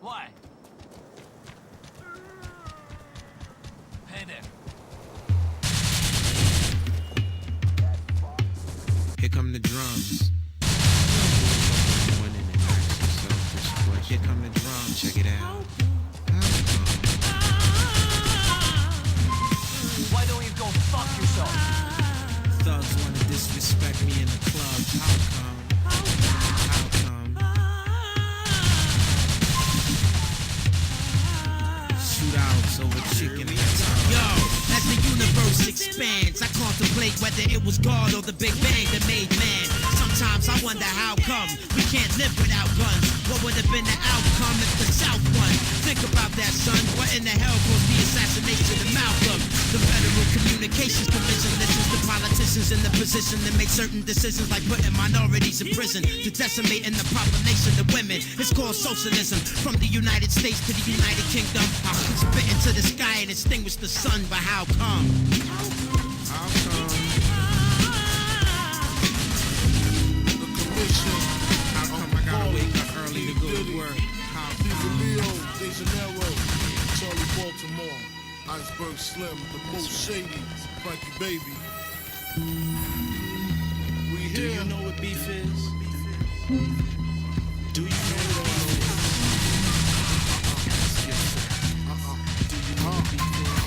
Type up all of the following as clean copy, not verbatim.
Why? Hey there. Here come the drums. Here come the drums. Check it out. Why don't you go fuck yourself? Thugs wanna disrespect me in the club. How come? How come? Shootouts over chicken and tongue. Yo, as the universe expands, I contemplate whether it was God or the Big Bang that made man. Sometimes I wonder how come we can't live without guns. What would have been the outcome if the South won? Think about that, son. What in the hell caused the assassination of Malcolm? The Federal Communications Commission listens to politicians in the position to make certain decisions like putting minorities in prison, to decimating the population of women. It's called socialism. From the United States to the United Kingdom, I can spit into the sky and extinguish the sun, but how come? How come? How come I gotta wake up early to go to work? How come? Leo, De Janeiro, Charlie Baltimore, Iceberg Slim, the most shady, Frankie Baby. We here. Do you know what beef is? Do you know what beef is? Yes, sir. Do you know what beef is?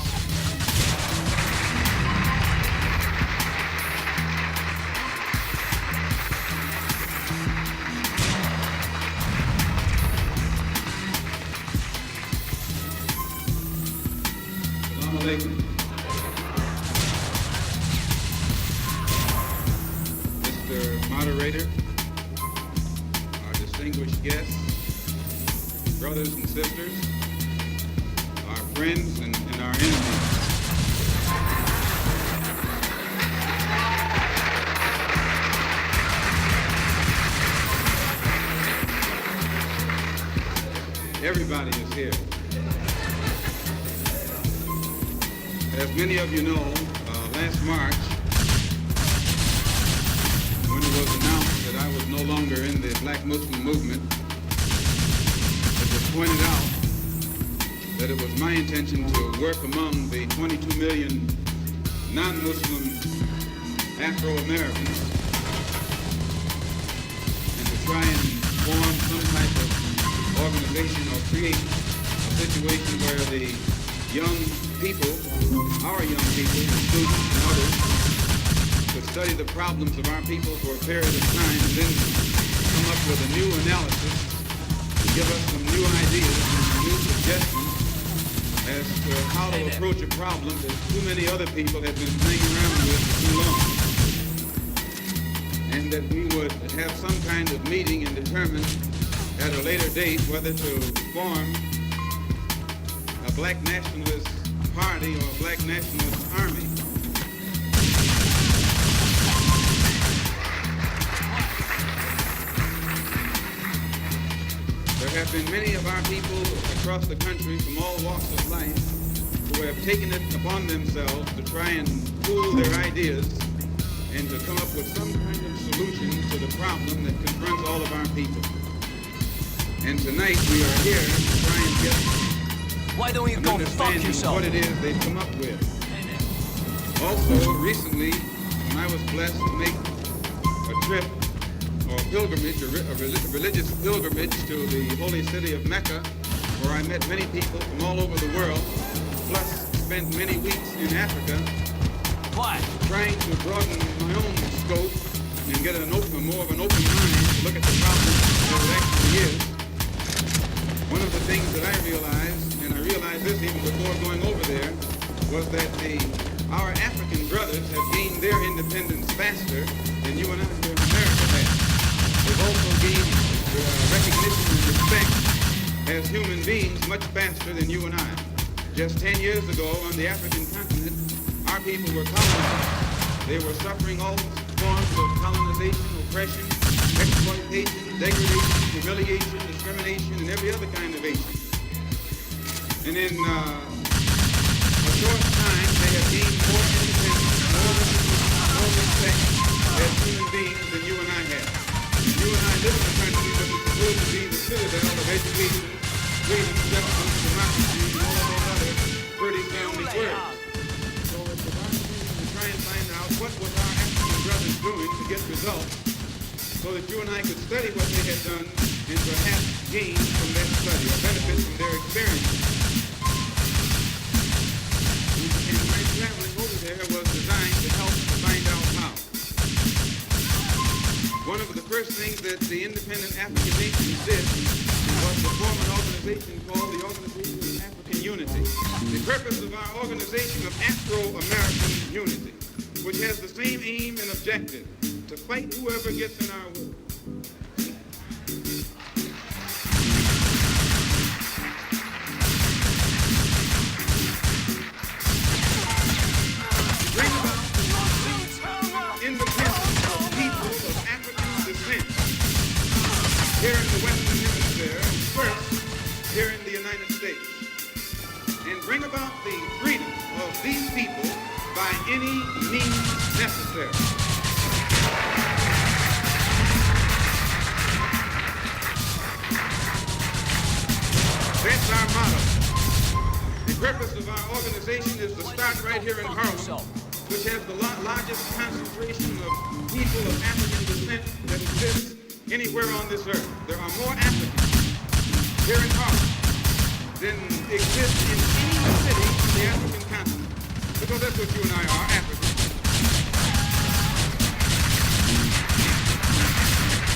Mr. Moderator, our distinguished guests, brothers and sisters, our friends and our enemies. Everybody is here. As many of you know, last March, when it was announced that I was no longer in the Black Muslim movement, it was pointed out that it was my intention to work among the 22 million non-Muslim Afro-Americans and to try and form some type of organization or create a situation where the young people, our young people, students and others, to study the problems of our people for a period of time and then come up with a new analysis to give us some new ideas and some new suggestions as to how to approach a problem that too many other people have been playing around with for too long. And that we would have some kind of meeting and determine at a later date whether to form a black nationalist party or a black nationalist army. There have been many of our people across the country from all walks of life who have taken it upon themselves to try and pool their ideas and to come up with some kind of solution to the problem that confronts all of our people. And tonight we are here to try and get Why don't you go fuck yourself? what it is they've come up with. Also, recently, when I was blessed to make a trip or a pilgrimage, a religious pilgrimage to the holy city of Mecca, where I met many people from all over the world, plus spent many weeks in Africa, Why? trying to broaden my own scope and get more of an open mind to look at the problem as it actually is. One of the things that I realized, and I realized this even before going over there, was that our African brothers have gained their independence faster than you and I here in America have. They've also gained recognition and respect as human beings much faster than you and I. Just 10 years ago on the African continent, our people were colonized. They were suffering all forms of colonization, oppression, exploitation, degradation, humiliation, discrimination, and every other kind of hate. And in a short time, they have gained more independence, more respect as human beings than you and I have. You and I live in a country that is supposed to be the citadel of education, freedom, justice, democracy, and all of those other pretty family You lay words. out. So it's a lot of reason to try and find out what was our African brothers doing to get results, so that you and I could study what they had done and perhaps gain from their study or benefit from their experience. And my traveling over there was designed to help to find out how. One of the first things that the independent African nations did was to form an organization called the Organization of African Unity. The purpose of our organization of Afro-American Unity, which has the same aim and objective, to fight whoever gets in our way. To bring about the independence of people of African descent here in the Western Hemisphere, and first here in the United States, and bring about the freedom of these people by any means necessary. That's our motto. The purpose of our organization is to start right here in Harlem, which has the largest concentration of people of African descent that exists anywhere on this earth. There are more Africans here in Harlem than exist in any city on the African continent. Because that's what you and I are, Africans.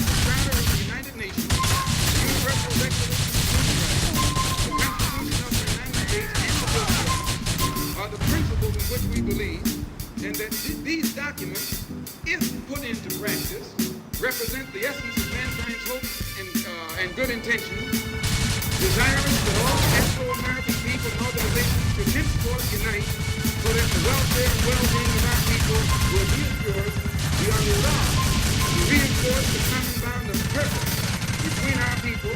The Charter of the United Nations, the Universal Declaration of Human Rights, the Constitution of the United States, and the Bill of Rights are the principles in which we believe, and that these documents, if put into practice, represent the essence of mankind's hopes and good intentions, desirous that all Afro-American people and organizations should henceforth unite so that the welfare and well-being of our people will be assured. We are resolved to reinforce the common bond of purpose between our people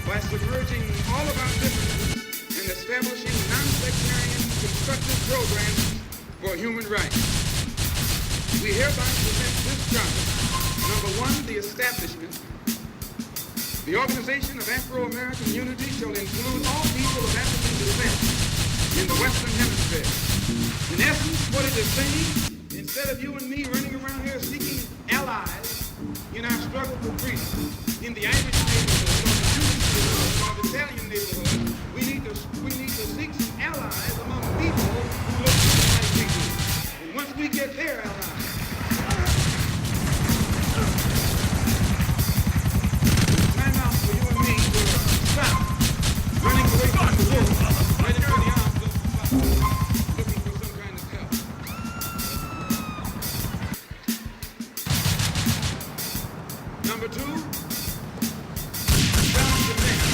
by submerging all of our differences and establishing non-sectarian constructive programs for human rights. We hereby present this charter. Number one, the establishment. The Organization of Afro-American Unity shall include all people of African descent in the Western Hemisphere. In essence, what it is saying, instead of you and me running around here seeking allies in our struggle for freedom, in the Irish neighborhood, or the Jewish neighborhood, or the Italian neighborhood, we need to seek some allies among people who look just like we do. And once we get their allies, time out for you and me to stop running away from the wolf, right into the arms of the looking for some kind of help. Number two, self-defense.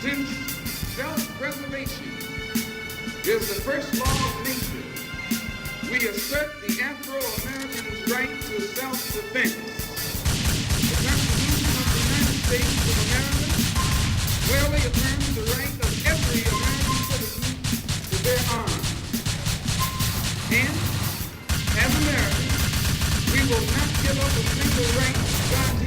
Since self-preservation is the first law of nature, we assert the Afro-Americans' right to self-defense. The Constitution of the United States of America clearly affirms the right of every American citizen to bear arms. And, as Americans, we will not give up a single right God